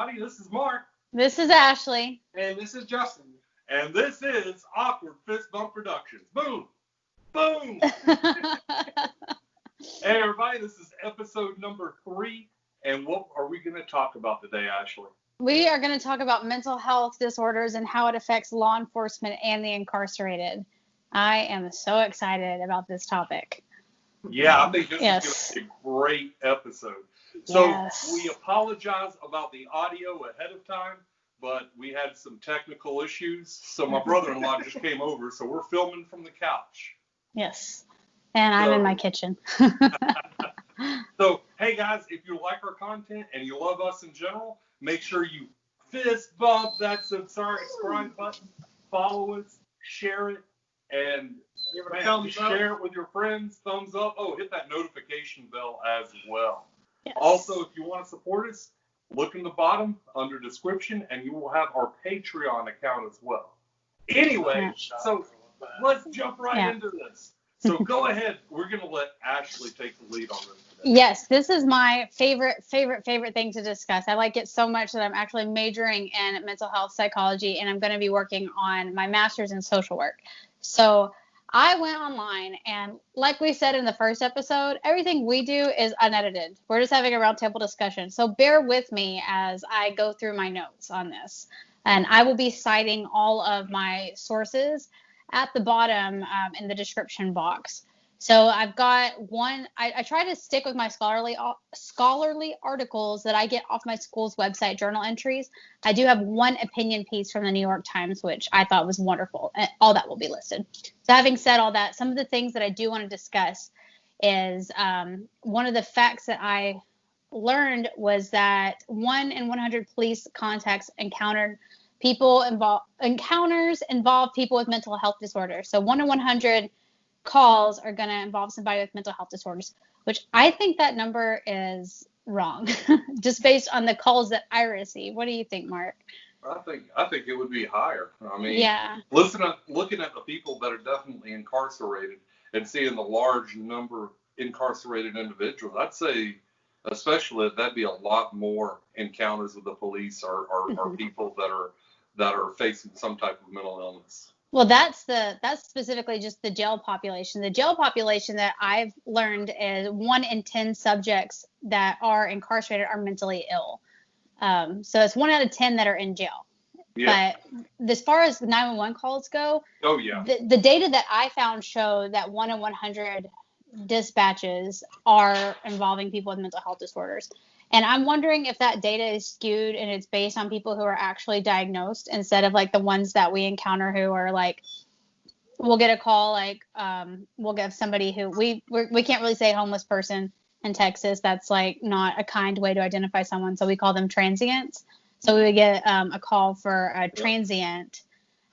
everybody. This is Mark. This is Ashley. And this is Justin. And this is Awkward Fist Bump Productions. Boom! Boom! Hey, everybody, this is episode number 3. And what are we going to talk about today, Ashley? We are going to talk about mental health disorders and how it affects law enforcement and the incarcerated. I am so excited about this topic. Yeah, I think this is going to be a great episode. So we apologize about the audio ahead of time, but we had some technical issues. So my brother-in-law just came over, so we're filming from the couch. Yes, and I'm in my kitchen. So, hey guys, if you like our content and you love us in general, make sure you fist bump that subscribe button, follow us, share it, and share it with your friends, thumbs up. Oh, hit that notification bell as well. Yes. Also, if you want to support us, look in the bottom under description, and you will have our Patreon account as well. Anyway, so let's jump right into this. So go ahead. We're going to let Ashley take the lead on this today. Yes, this is my favorite thing to discuss. I like it so much that I'm actually majoring in mental health psychology, and I'm going to be working on my master's in social work. So I went online, and like we said in the first episode, everything we do is unedited. We're just having a roundtable discussion. So bear with me as I go through my notes on this. And I will be citing all of my sources at the bottom in the description box. So I've got one, I try to stick with my scholarly articles that I get off my school's website journal entries. I do have one opinion piece from the New York Times, which I thought was wonderful. And all that will be listed. So having said all that, some of the things that I do want to discuss is one of the facts that I learned was that 1 in 100 police contacts encounters involve people with mental health disorders. So 1 in 100 calls are going to involve somebody with mental health disorders, which I think that number is wrong, just based on the calls that I receive. What do you think, Mark? I think it would be higher. I mean, looking at the people that are definitely incarcerated and seeing the large number of incarcerated individuals, I'd say especially that'd be a lot more encounters with the police or people that are facing some type of mental illness. Well, that's specifically just the jail population. The jail population that I've learned is 1 in 10 subjects that are incarcerated are mentally ill. So it's 1 out of 10 that are in jail. Yeah. But as far as 911 calls go, the data that I found show that 1 in 100 dispatches are involving people with mental health disorders. And I'm wondering if that data is skewed and it's based on people who are actually diagnosed instead of like the ones that we encounter who are like, we'll get a call, like we'll get somebody who we can't really say homeless person in Texas. That's like not a kind way to identify someone. So we call them transients. So we would get a call for a transient.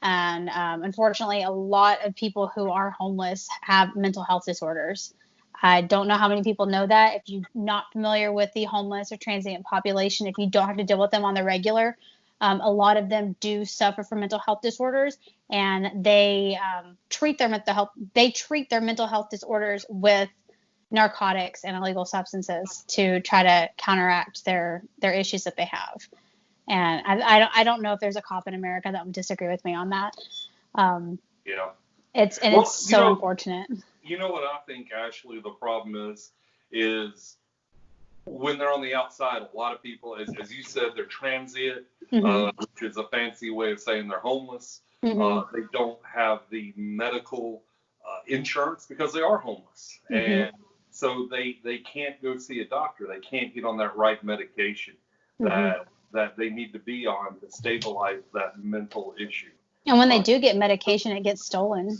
And unfortunately, a lot of people who are homeless have mental health disorders. I don't know how many people know that. If you're not familiar with the homeless or transient population, if you don't have to deal with them on the regular, a lot of them do suffer from mental health disorders, and they treat their mental health disorders with narcotics and illegal substances to try to counteract their issues that they have. And I don't know if there's a cop in America that would disagree with me on that. It's so unfortunate. You know what I think, Ashley, the problem is when they're on the outside, a lot of people, as you said, they're transient, which is a fancy way of saying they're homeless. Mm-hmm. They don't have the medical insurance because they are homeless. Mm-hmm. And so they can't go see a doctor. They can't get on that right medication that they need to be on to stabilize that mental issue. And when they do get medication, it gets stolen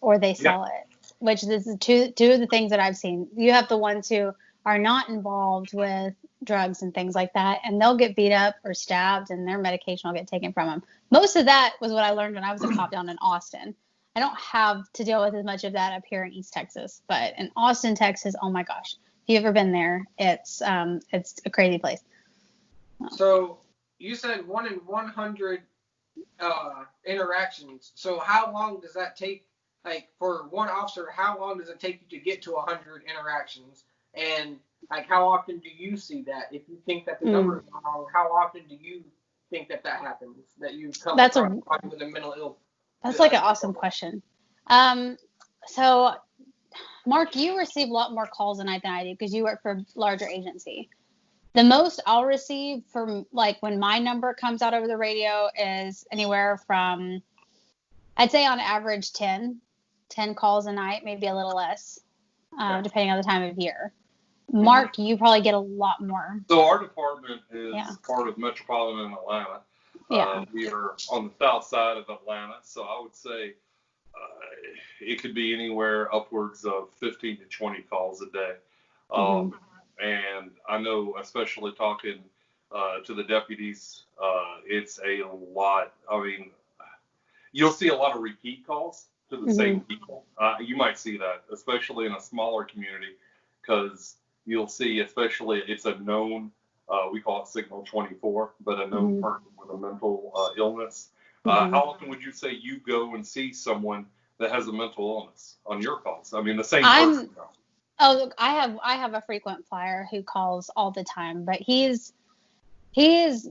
or they sell it. Which is two of the things that I've seen. You have the ones who are not involved with drugs and things like that, and they'll get beat up or stabbed, and their medication will get taken from them. Most of that was what I learned when I was a cop down in Austin. I don't have to deal with as much of that up here in East Texas, but in Austin, Texas, oh my gosh, if you've ever been there, it's a crazy place. So you said 1 in 100 interactions. So how long does that take? Like for one officer, how long does it take you to get to 100 interactions? And like, how often do you see that? If you think that the number is wrong, how often do you think that happens? That you come across somebody with a mental ill? That's like an awesome question. So, Mark, you receive a lot more calls than I do because you work for a larger agency. The most I'll receive from like when my number comes out over the radio is anywhere from, I'd say on average 10 calls a night, maybe a little less, depending on the time of year. Mark, you probably get a lot more. So our department is part of metropolitan Atlanta. We are on the south side of Atlanta, so I would say it could be anywhere upwards of 15 to 20 calls a day. And I know, especially talking to the deputies, it's a lot. I mean, you'll see a lot of repeat calls to the same people. You might see that, especially in a smaller community, because you'll see, especially it's a known, we call it Signal 24, but a known person with a mental illness. How often would you say you go and see someone that has a mental illness on your calls? I mean, the same person. Oh, look, I have a frequent flyer who calls all the time, but he is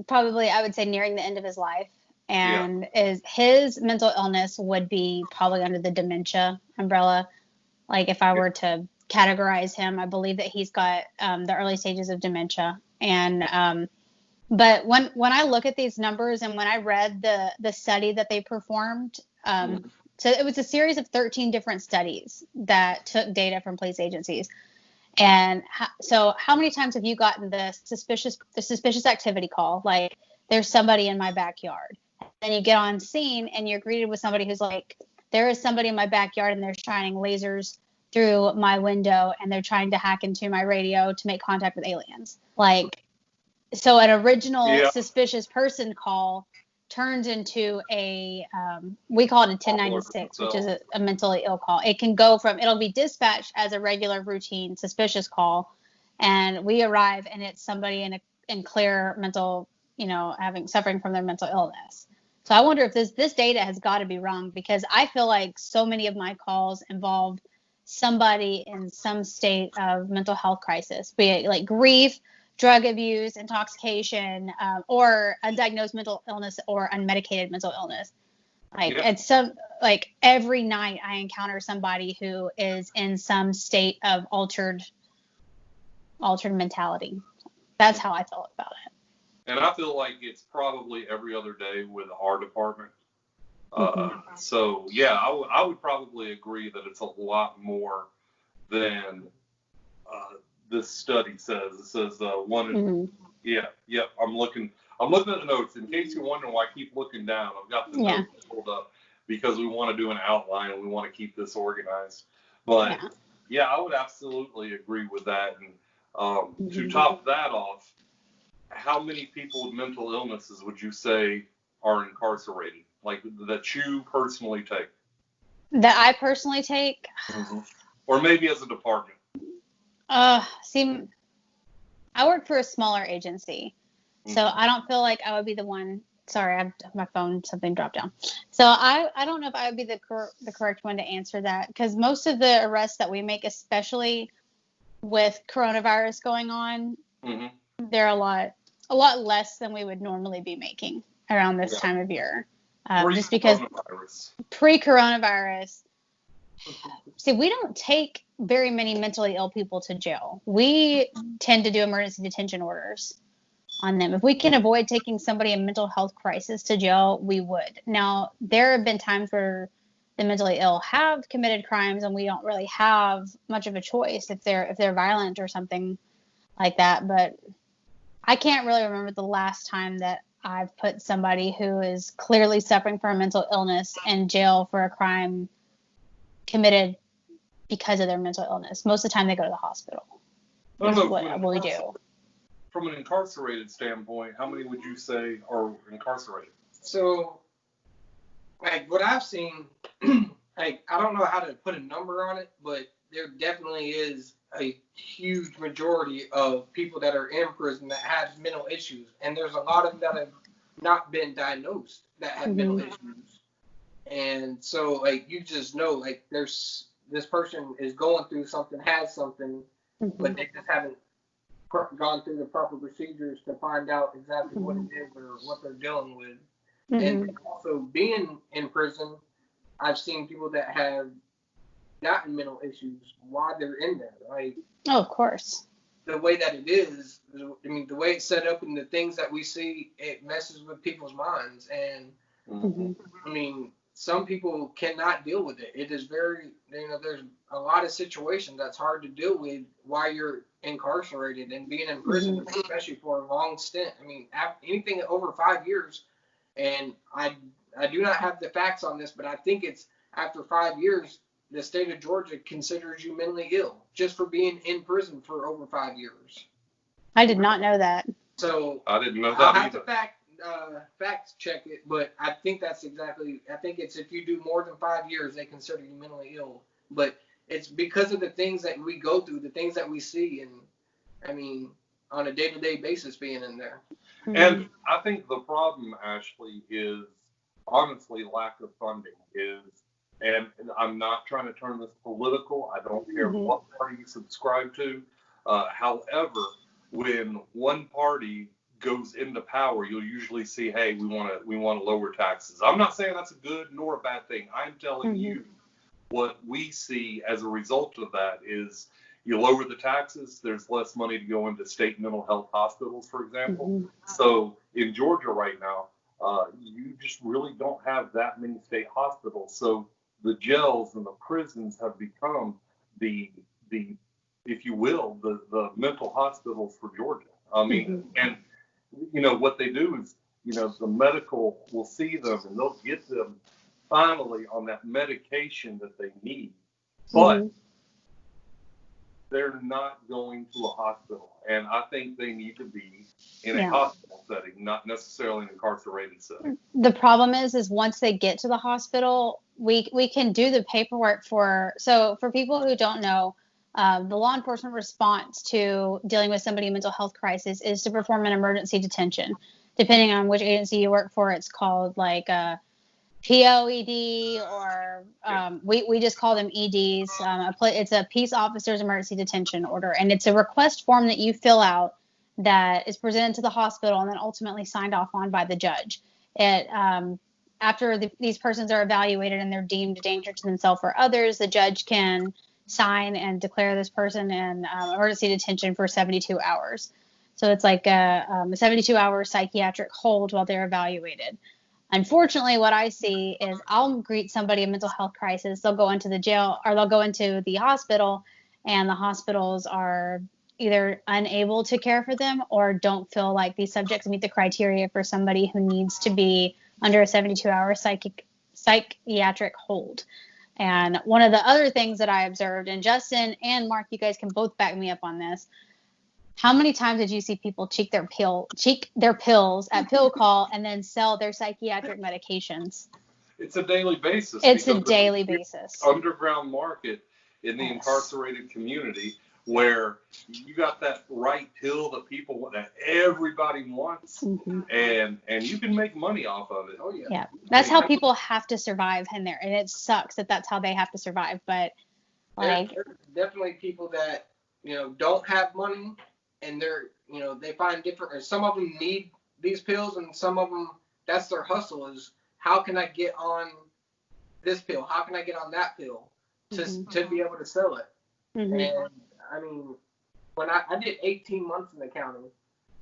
probably, I would say, nearing the end of his life, and his mental illness would be probably under the dementia umbrella. Like if I were to categorize him, I believe that he's got the early stages of dementia. And but when I look at these numbers and when I read the study that they performed, so it was a series of 13 different studies that took data from police agencies. And so how many times have you gotten the suspicious activity call? Like, there's somebody in my backyard. Then you get on scene and you're greeted with somebody who's like, there is somebody in my backyard and they're shining lasers through my window and they're trying to hack into my radio to make contact with aliens. Like, so an original suspicious person call turns into a, we call it a 1096, which is a mentally ill call. It can go from, it'll be dispatched as a regular routine suspicious call, and we arrive and it's somebody in clear mental, suffering from their mental illness. So I wonder if this data has got to be wrong, because I feel like so many of my calls involve somebody in some state of mental health crisis, be it like grief, drug abuse, intoxication, or undiagnosed mental illness or unmedicated mental illness. It's every night I encounter somebody who is in some state of altered mentality. That's how I felt about it. And I feel like it's probably every other day with our department. So yeah, I would probably agree that it's a lot more than this study says. It says one in, I'm looking at the notes. In case you're wondering why I keep looking down, I've got the notes pulled up because we want to do an outline and we want to keep this organized. But I would absolutely agree with that. And to top that off, how many people with mental illnesses would you say are incarcerated, like that you personally take? That I personally take? Or maybe as a department? See, I work for a smaller agency, so I don't feel like I would be the one. Sorry, my phone, something dropped down. So I don't know if I would be the correct one to answer that, because most of the arrests that we make, especially with coronavirus going on, they're a lot less than we would normally be making around this time of year. Just because pre-coronavirus, see, we don't take very many mentally ill people to jail. We tend to do emergency detention orders on them. If we can avoid taking somebody in mental health crisis to jail, we would. Now, there have been times where the mentally ill have committed crimes and we don't really have much of a choice if they're violent or something like that. But I can't really remember the last time that I've put somebody who is clearly suffering from a mental illness in jail for a crime committed because of their mental illness. Most of the time they go to the hospital. What we do. From an incarcerated standpoint, how many would you say are incarcerated? So, like, what I've seen, like, I don't know how to put a number on it, but there definitely is a huge majority of people that are in prison that have mental issues. And there's a lot of them that have not been diagnosed that have mental issues. And so, like, you just know, like, there's this person is going through something, has something, but they just haven't gone through the proper procedures to find out exactly what it is or what they're dealing with. And also being in prison, I've seen people that have gotten mental issues while they're in there. Like, oh, of course. The way that it is, I mean, the way it's set up and the things that we see, it messes with people's minds. And I mean, some people cannot deal with it. It is very, there's a lot of situations that's hard to deal with while you're incarcerated and being in prison, especially for a long stint. I mean, anything over 5 years, and I do not have the facts on this, but I think it's after 5 years, the state of Georgia considers you mentally ill just for being in prison for over 5 years. I did not know that. So I didn't know that I'll have either. to fact check it, but I think I think it's if you do more than 5 years, they consider you mentally ill. But it's because of the things that we go through, the things that we see, and I mean, on a day-to-day basis being in there. And I think the problem, Ashley, is honestly lack of funding. And I'm not trying to turn this political. I don't care what party you subscribe to. However, when one party goes into power, you'll usually see, hey, we want to lower taxes. I'm not saying that's a good nor a bad thing. I'm telling you what we see as a result of that is you lower the taxes, there's less money to go into state mental health hospitals, for example. So in Georgia right now, you just really don't have that many state hospitals. So the jails and the prisons have become the if you will, the mental hospitals for Georgia. I mean, and what they do is, the medical will see them and they'll get them finally on that medication that they need, but they're not going to a hospital. And I think they need to be in a hospital setting, not necessarily an incarcerated setting. The problem is once they get to the hospital, we can do the paperwork for people who don't know, the law enforcement response to dealing with somebody in mental health crisis is to perform an emergency detention. Depending on which agency you work for, it's called like POED, or we just call them EDs. It's a peace officer's emergency detention order, and it's a request form that you fill out that is presented to the hospital and then ultimately signed off on by the judge. After these persons are evaluated and they're deemed a danger to themselves or others, the judge can sign and declare this person in emergency detention for 72 hours. So it's like a 72-hour psychiatric hold while they're evaluated. Unfortunately, what I see is I'll greet somebody in mental health crisis. They'll go into the jail or they'll go into the hospital, and the hospitals are either unable to care for them or don't feel like these subjects meet the criteria for somebody who needs to be under a 72-hour psychiatric hold. And one of the other things that I observed, and Justin and Mark, you guys can both back me up on this. How many times did you see people cheek their pills at pill call and then sell their psychiatric medications? It's a daily basis. It's a daily basis. Underground market in the incarcerated community where you got that right pill that everybody wants, and you can make money off of it. Oh yeah. Yeah, that's how people have to survive in there, and it sucks that that's how they have to survive. But there's definitely people that don't have money. And they find different, or some of them need these pills, and some of them, that's their hustle, is how can I get on this pill? How can I get on that pill to be able to sell it? And I mean, when I did 18 months in the county,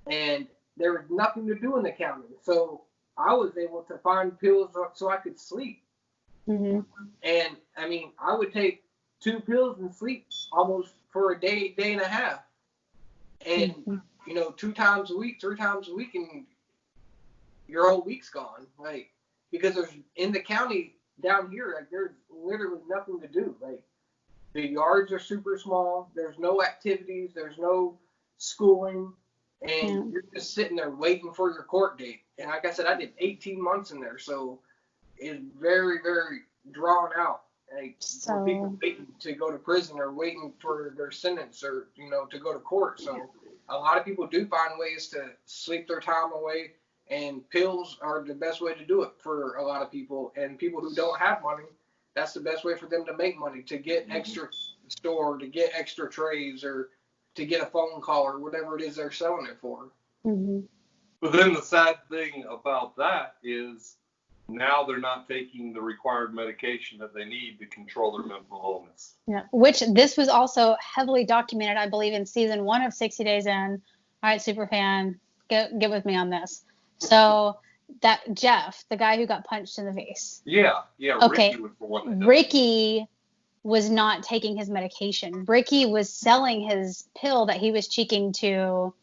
and there was nothing to do in the county. So I was able to find pills so I could sleep. And I mean, I would take 2 pills and sleep almost for a day and a half. And 2 times a week, 3 times a week, and your whole week's gone. Like, because there's in the county down here, like, there's literally nothing to do. Like, the yards are super small. There's no activities. There's no schooling, and you're just sitting there waiting for your court date. And like I said, I did 18 months in there, so it's very, very drawn out. Like, for people waiting to go to prison or waiting for their sentence or, to go to court. So a lot of people do find ways to sleep their time away, and pills are the best way to do it for a lot of people. And people who don't have money, that's the best way for them to make money, to get extra store, to get extra trays, or to get a phone call or whatever it is they're selling it for. Mm-hmm. But then the sad thing about that is now they're not taking the required medication that they need to control their mental illness. Yeah, which this was also heavily documented, I believe, in season 1 of 60 Days In. All right, Superfan, get with me on this. So that Jeff, the guy who got punched in the face. Yeah. Okay. Ricky was the one that did it. Ricky was not taking his medication. Ricky was selling his pill that he was cheeking to,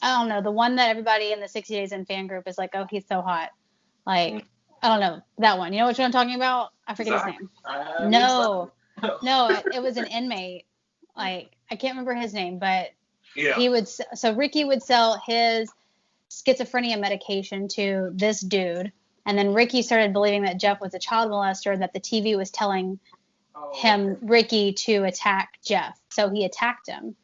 I don't know, the one that everybody in the 60 Days In fan group is like, oh, he's so hot. Like, I don't know, that one. You know which one I'm talking about? I forget his name. No, it was an inmate. Like, I can't remember his name, but yeah. So Ricky would sell his schizophrenia medication to this dude. And then Ricky started believing that Jeff was a child molester, that the TV was telling Ricky, to attack Jeff. So he attacked him.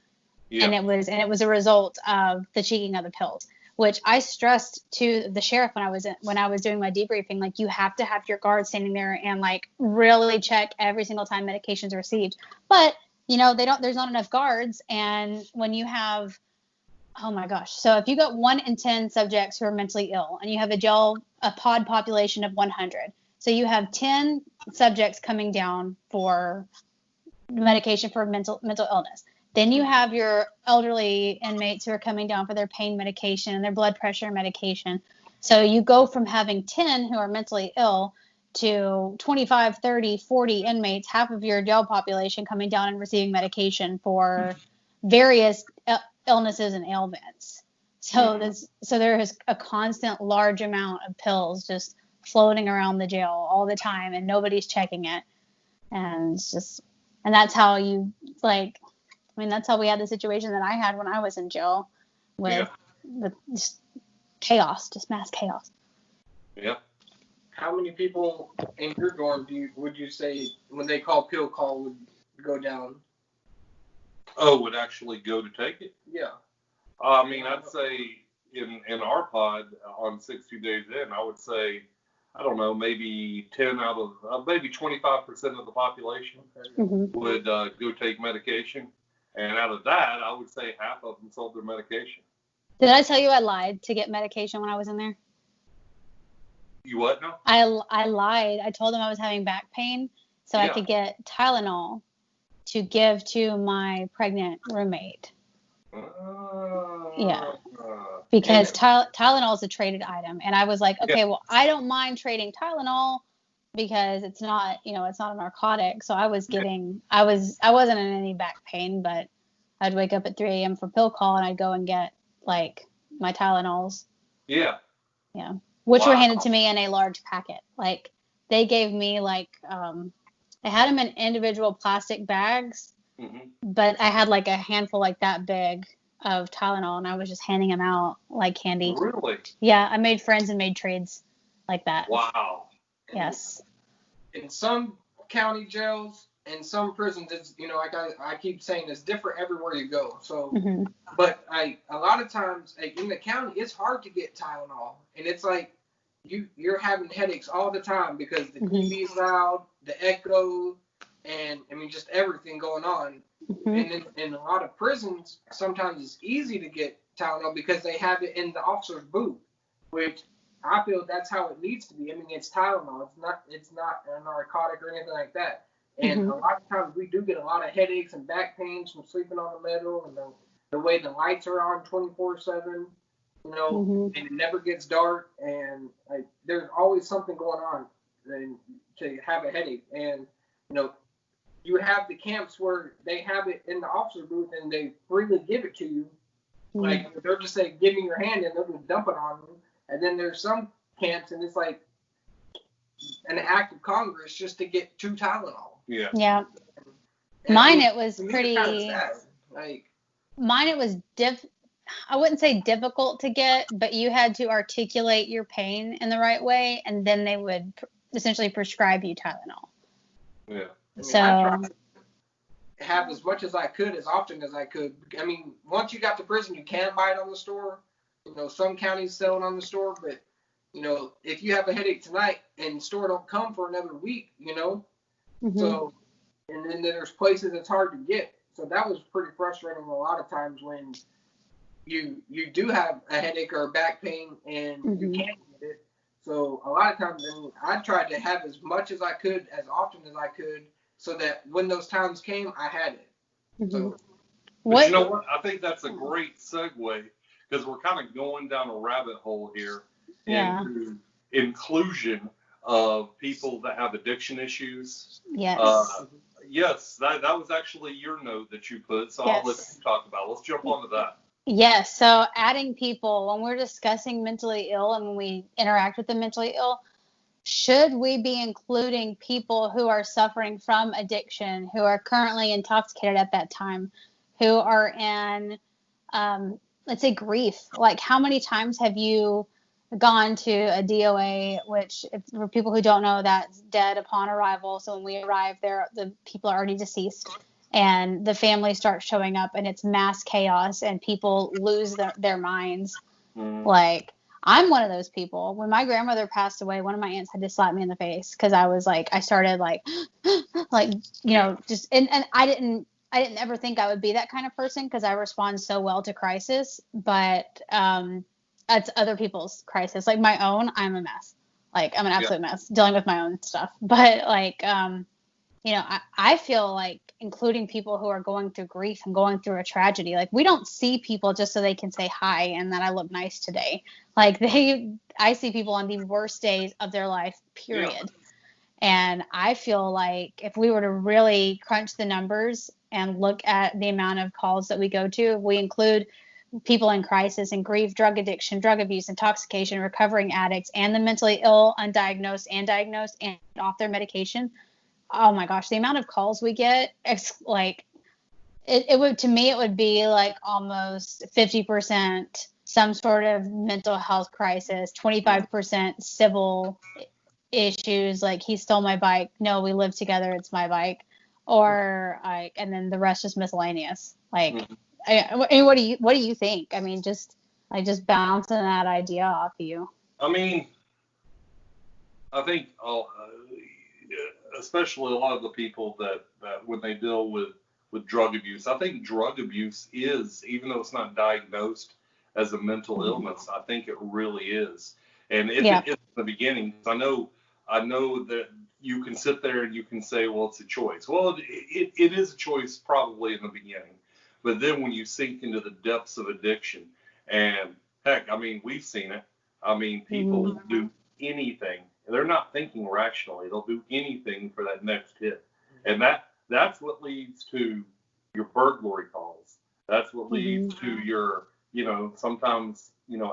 Yeah. And it was a result of the cheeking of the pills, which I stressed to the sheriff when I was doing my debriefing. Like, you have to have your guard standing there and like really check every single time medications are received. But there's not enough guards. And when you have, oh my gosh, so if you got 1 in 10 subjects who are mentally ill, and you have a pod population of 100, so you have 10 subjects coming down for medication for mental illness. Then you have your elderly inmates who are coming down for their pain medication and their blood pressure medication. So you go from having 10 who are mentally ill to 25, 30, 40 inmates, half of your jail population coming down and receiving medication for various illnesses and ailments. So there is a constant large amount of pills just floating around the jail all the time, and nobody's checking it. And it's and that's how that's how we had the situation that I had when I was in jail with just chaos, just mass chaos. Yep. How many people in your dorm would you say when they call pill call would go down? Oh, would actually go to take it? Yeah. I mean, I'd say in our pod on 60 Days In, I would say, I don't know, maybe 10 out of maybe 25% of the population would go take medication. And out of that, I would say half of them sold their medication. Did I tell you I lied to get medication when I was in there? You what now? I lied. I told them I was having back pain, so I could get Tylenol to give to my pregnant roommate. Because Tylenol is a traded item, and I was like, okay, well, I don't mind trading Tylenol because it's not a narcotic. So I wasn't in any back pain, but I'd wake up at 3 a.m. for pill call, and I'd go and get like my Tylenols. Yeah. Yeah. Which were handed to me in a large packet. Like, they gave me they had them in individual plastic bags, but I had like a handful like that big of Tylenol, and I was just handing them out like candy. Really? Yeah, I made friends and made trades like that. Wow. Yes. In some county jails and some prisons, it's like I keep saying, it's different everywhere you go. So, but a lot of times in the county, it's hard to get Tylenol, and it's like you're having headaches all the time because the TV is loud, the echo, and I mean just everything going on. And in a lot of prisons, sometimes it's easy to get Tylenol because they have it in the officer's booth, which I feel that's how it needs to be. I mean, it's Tylenol. It's not a narcotic or anything like that. And a lot of times we do get a lot of headaches and back pains from sleeping on the metal, and the way the lights are on 24/7, and it never gets dark, and there's always something going on to have a headache. And you have the camps where they have it in the officer booth and they freely give it to you. Like, they're just saying, give me your hand, and they'll just dump it on you. And then there's some camps, and it's like an act of Congress just to get 2 Tylenol. Yeah. Yeah. Mine, it was pretty. Like, mine, it was I wouldn't say difficult to get, but you had to articulate your pain in the right way, and then they would essentially prescribe you Tylenol. Yeah. I tried to have as much as I could, as often as I could. I mean, once you got to prison, you can buy it on the store. Some counties sell it on the store, but if you have a headache tonight and the store don't come for another week, so, and then there's places it's hard to get. So that was pretty frustrating a lot of times when you do have a headache or a back pain and you can't get it. So a lot of times, I tried to have as much as I could, as often as I could, so that when those times came, I had it. So, but you know what? I think that's a great segue because we're kind of going down a rabbit hole here into inclusion of people that have addiction issues. Yes. Yes, that was actually your note that you put, so I'll let you talk about it. Let's jump onto that. Yes, so adding people, when we're discussing mentally ill and when we interact with the mentally ill, should we be including people who are suffering from addiction, who are currently intoxicated at that time, who are in, let's say, grief? Like, how many times have you gone to a DOA, which, for people who don't know, that's dead upon arrival. So when we arrive there, the people are already deceased. And the family starts showing up, and it's mass chaos, and people lose their minds. Like, I'm one of those people. When my grandmother passed away, one of my aunts had to slap me in the face because I was like, I started like just and I didn't ever think I would be that kind of person because I respond so well to crisis, but that's other people's crisis. Like my own, I'm a mess. Like I'm an absolute mess dealing with my own stuff. But like I feel like including people who are going through grief and going through a tragedy, like we don't see people just so they can say hi and that I look nice today. Like I see people on the worst days of their life, period. Yeah. And I feel like if we were to really crunch the numbers and look at the amount of calls that we go to, if we include people in crisis and grief, drug addiction, drug abuse, intoxication, recovering addicts, and the mentally ill, undiagnosed and diagnosed and off their medication, oh my gosh, the amount of calls we get, it's like it would, to me, it would be like almost 50% some sort of mental health crisis, 25% civil issues, like he stole my bike. No, we live together. It's my bike. Or like, and then the rest just miscellaneous. Like, what do you think? I mean, just bouncing that idea off of you. I mean, I think especially a lot of the people that when they deal with drug abuse, I think drug abuse is, even though it's not diagnosed as a mental illness, I think it really is. And if it is in the beginning, I know that you can sit there and you can say, well, it's a choice. Well, it is a choice probably in the beginning. But then when you sink into the depths of addiction, and heck, I mean, we've seen it. I mean, people do anything. They're not thinking rationally. They'll do anything for that next hit. And that's what leads to your burglary calls. That's what leads to your, sometimes,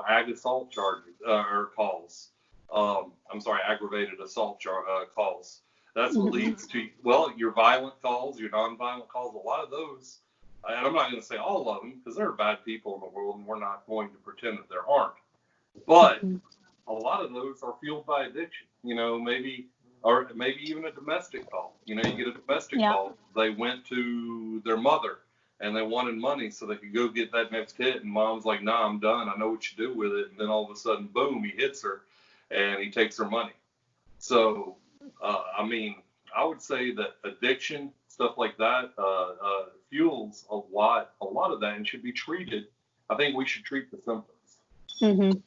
ag assault charges or calls. Aggravated assault calls. That's what leads to, your violent calls, your nonviolent calls. A lot of those, and I'm not going to say all of them because there are bad people in the world and we're not going to pretend that there aren't. But a lot of those are fueled by addiction, maybe even a domestic call. You get a domestic call. They went to their mother and they wanted money so they could go get that next hit. And mom's like, nah, I'm done. I know what you do with it. And then all of a sudden, boom, he hits her and he takes her money. So, I would say that addiction, stuff like that, fuels a lot of that and should be treated. I think we should treat the symptoms.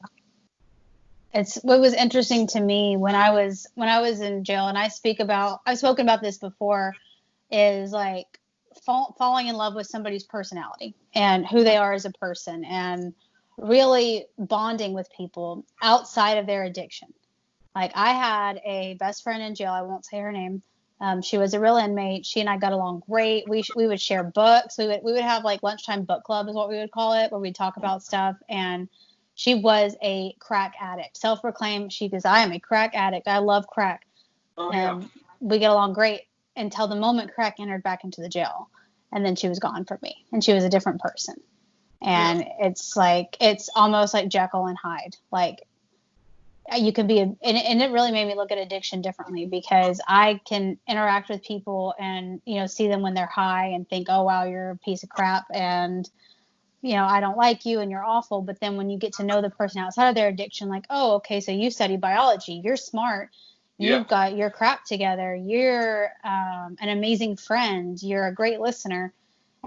It's what was interesting to me when I was in jail, and I've spoken about this before, is like falling in love with somebody's personality and who they are as a person, and really bonding with people outside of their addiction. Like I had a best friend in jail. I won't say her name. She was a real inmate. She and I got along great. We would share books. We would have like lunchtime book club is what we would call it, where we'd talk about stuff. And she was a crack addict, self-proclaimed. She goes, I am a crack addict. I love crack. We get along great until the moment crack entered back into the jail. And then she was gone from me. And she was a different person. And it's almost like Jekyll and Hyde. Like you can be, and it really made me look at addiction differently, because I can interact with people and, see them when they're high and think, oh, wow, you're a piece of crap. And, I don't like you and you're awful. But then when you get to know the person outside of their addiction, like, oh, okay, so you study biology, you're smart, you've got your crap together, you're an amazing friend, you're a great listener.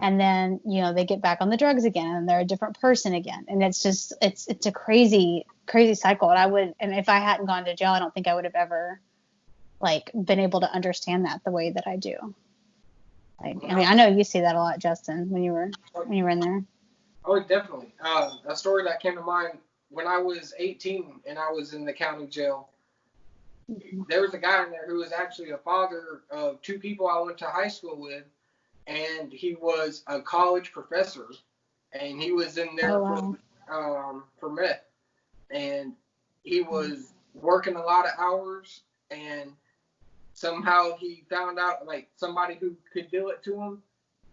And then, they get back on the drugs again and they're a different person again. And it's just, it's a crazy, crazy cycle. And if I hadn't gone to jail, I don't think I would have ever been able to understand that the way that I do. I know you see that a lot, Justin, when you were in there. Oh, definitely. A story that came to mind when I was 18 and I was in the county jail. There was a guy in there who was actually a father of 2 people I went to high school with, and he was a college professor, and he was in there for meth, and he was working a lot of hours, and somehow he found out somebody who could do it to him,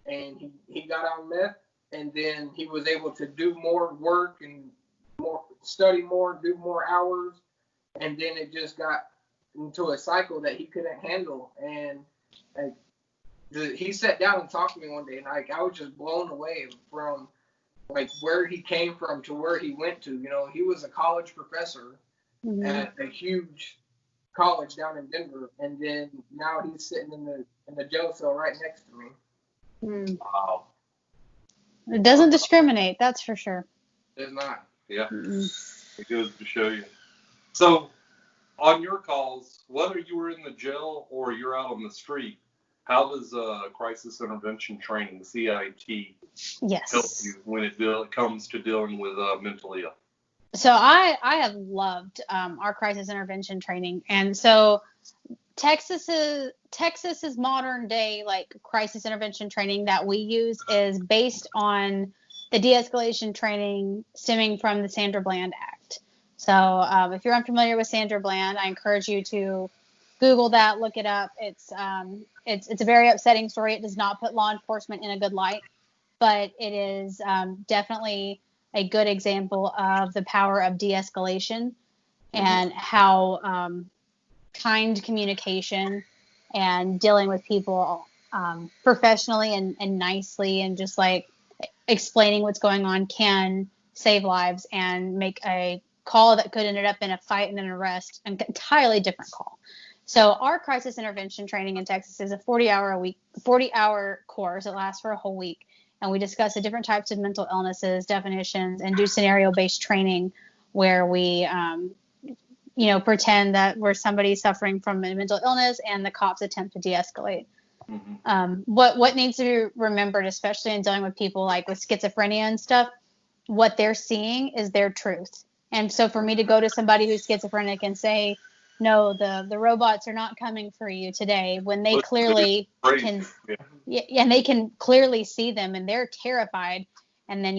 and he got on meth, and then he was able to do more work and study more, do more hours, and then it just got into a cycle that he couldn't handle. And he sat down and talked to me one day, and I was just blown away from where he came from to where he went to. He was a college professor at a huge college down in Denver, and then now he's sitting in the jail cell right next to me. Wow. It doesn't discriminate, that's for sure. It's not. Yeah. It goes to show you. So, on your calls, whether you were in the jail or you're out on the street, how does crisis intervention training, CIT, help you when it comes to dealing with mentally ill? So I have loved our crisis intervention training, and so Texas's modern day crisis intervention training that we use is based on the de-escalation training stemming from the Sandra Bland Act. So if you're unfamiliar with Sandra Bland, I encourage you to Google that, look it up. It's a very upsetting story. It does not put law enforcement in a good light, but it is definitely a good example of the power of de-escalation and how kind communication and dealing with people professionally and nicely and just explaining what's going on can save lives and make a call that could have ended up in a fight and an arrest an entirely different call. So our crisis intervention training in Texas is a 40-hour course. It lasts for a whole week. And we discuss the different types of mental illnesses, definitions, and do scenario-based training where we, pretend that we're somebody suffering from a mental illness and the cops attempt to de-escalate. What needs to be remembered, especially in dealing with people with schizophrenia and stuff, what they're seeing is their truth. And so for me to go to somebody who's schizophrenic and say, no, the robots are not coming for you today, when they clearly can, and they can clearly see them and they're terrified. And then,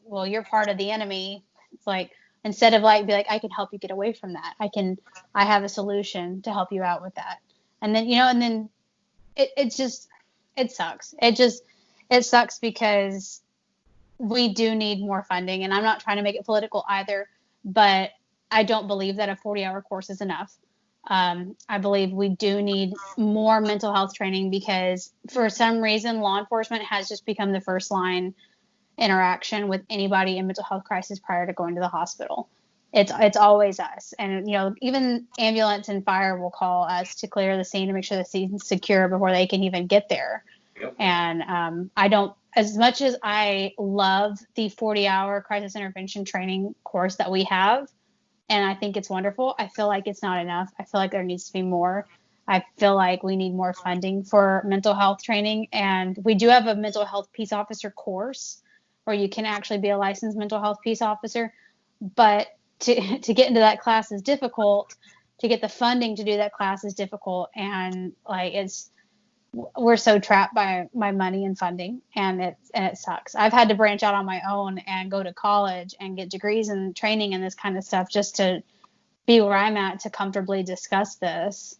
well, you're part of the enemy. It's instead of be I can help you get away from that. I have a solution to help you out with that. And then, it sucks. It sucks because we do need more funding, and I'm not trying to make it political either, but I don't believe that a 40-hour course is enough. I believe we do need more mental health training because for some reason, law enforcement has just become the first line interaction with anybody in mental health crisis prior to going to the hospital. It's always us. And, even ambulance and fire will call us to clear the scene to make sure the scene's secure before they can even get there. Yep. And as much as I love the 40-hour crisis intervention training course that we have, and I think it's wonderful, I feel like it's not enough. I feel like there needs to be more. I feel like we need more funding for mental health training. And we do have a mental health peace officer course where you can actually be a licensed mental health peace officer. But to get into that class is difficult. To get the funding to do that class is difficult. And we're so trapped by my money and funding, and it sucks. I've had to branch out on my own and go to college and get degrees and training and this kind of stuff just to be where I'm at to comfortably discuss this.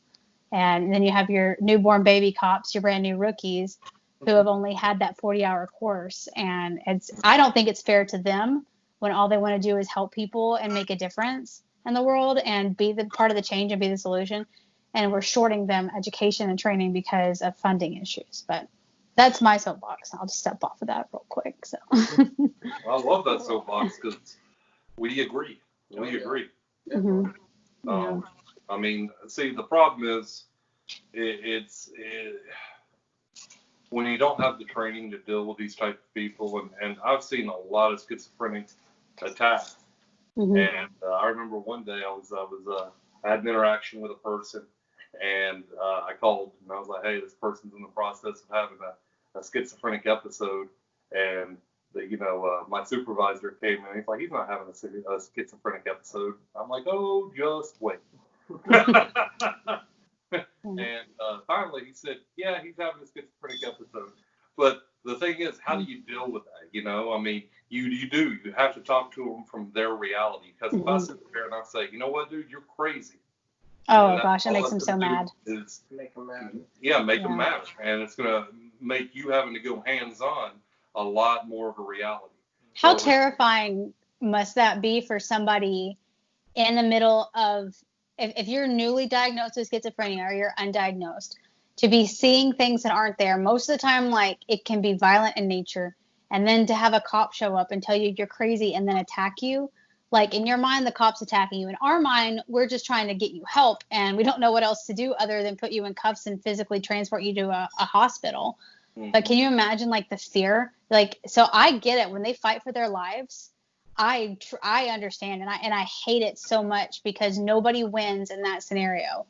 And then you have your newborn baby cops, your brand new rookies who have only had that 40-hour course. And I don't think it's fair to them when all they want to do is help people and make a difference in the world and be the part of the change and be the solution. And we're shorting them education and training because of funding issues. But that's my soapbox. I'll just step off of that real quick. So I love that soapbox because we agree. We agree. Mm-hmm. See, the problem is when you don't have the training to deal with these type of people, and I've seen a lot of schizophrenics attack. Mm-hmm. And I remember one day I had an interaction with a person, and I called and I was like, hey, this person's in the process of having a schizophrenic episode, and my supervisor came in and he's like, he's not having a schizophrenic episode. I'm like, oh, just wait. And finally he said, yeah, he's having a schizophrenic episode. But the thing is, how do you deal with that? I mean, you have to talk to them from their reality. Because if I sit there and I say, you know what, dude, you're crazy. Oh gosh, it makes them so mad. Make them mad. Yeah, make them mad, and it's gonna make you having to go hands-on a lot more of a reality. How terrifying must that be for somebody in the middle of, if you're newly diagnosed with schizophrenia or you're undiagnosed, to be seeing things that aren't there. Most of the time, like, it can be violent in nature, and then to have a cop show up and tell you you're crazy and then attack you. Like, in your mind, the cop's attacking you. In our mind, we're just trying to get you help, and we don't know what else to do other than put you in cuffs and physically transport you to a hospital. Mm-hmm. But can you imagine, like, the fear? Like, so I get it. When they fight for their lives, I understand, and I hate it so much because nobody wins in that scenario.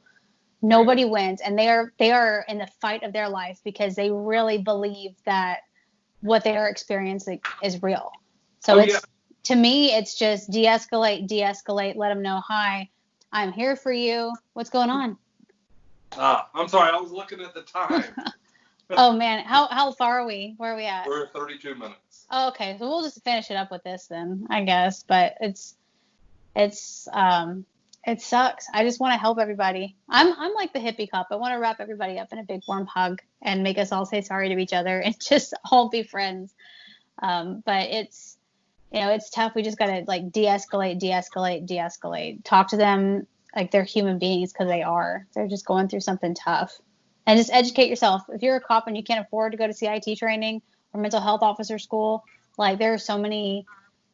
Nobody wins, and they are in the fight of their life because they really believe that what they are experiencing is real. So to me, it's just de-escalate, let them know, hi, I'm here for you. What's going on? I'm sorry, I was looking at the time. Oh man, how far are we? Where are we at? We're at 32 minutes. Oh, okay, so we'll just finish it up with this then, I guess. But it sucks. I just want to help everybody. I'm like the hippie cop. I want to wrap everybody up in a big warm hug and make us all say sorry to each other and just all be friends. But it's tough. We just gotta like de-escalate. Talk to them like they're human beings, because they're just going through something tough. And just educate yourself. If you're a cop and you can't afford to go to CIT training or mental health officer school, like there are so many,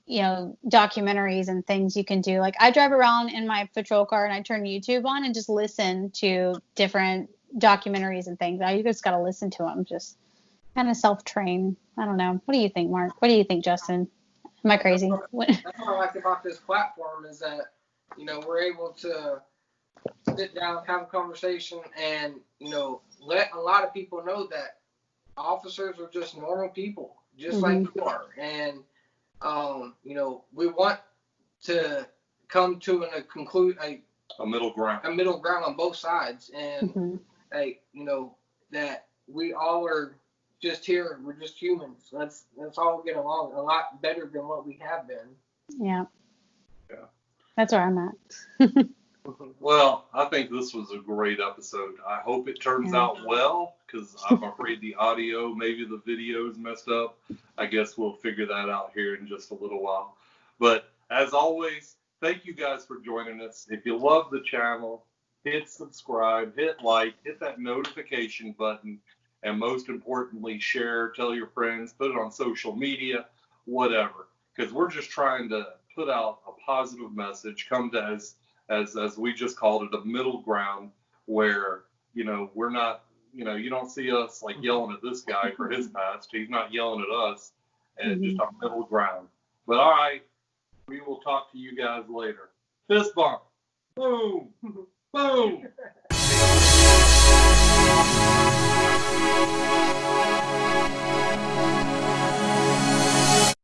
documentaries and things you can do. Like I drive around in my patrol car and I turn YouTube on and just listen to different documentaries and things. You just got to listen to them. Just kind of self-train. I don't know. What do you think, Mark? What do you think, Justin? Am I crazy? That's what I like about this platform is that, we're able to sit down, have a conversation, and, let a lot of people know that officers are just normal people, just like you are. And, we want to come to a middle ground on both sides. And, that we all are just here. We're just humans. Let's all get along a lot better than what we have been. Yeah. Yeah. That's where I'm at. Well, I think this was a great episode. I hope it turns out well, because I'm afraid the audio, maybe the video is messed up. I guess we'll figure that out here in just a little while. But as always, thank you guys for joining us. If you love the channel, hit subscribe, hit like, hit that notification button, and most importantly, share, tell your friends, put it on social media, whatever. Because we're just trying to put out a positive message, come to as we just called it, a middle ground where, we're not, you don't see us like yelling at this guy for his past. He's not yelling at us, and just a middle ground. But all right, we will talk to you guys later. Fist bump. Boom. Boom.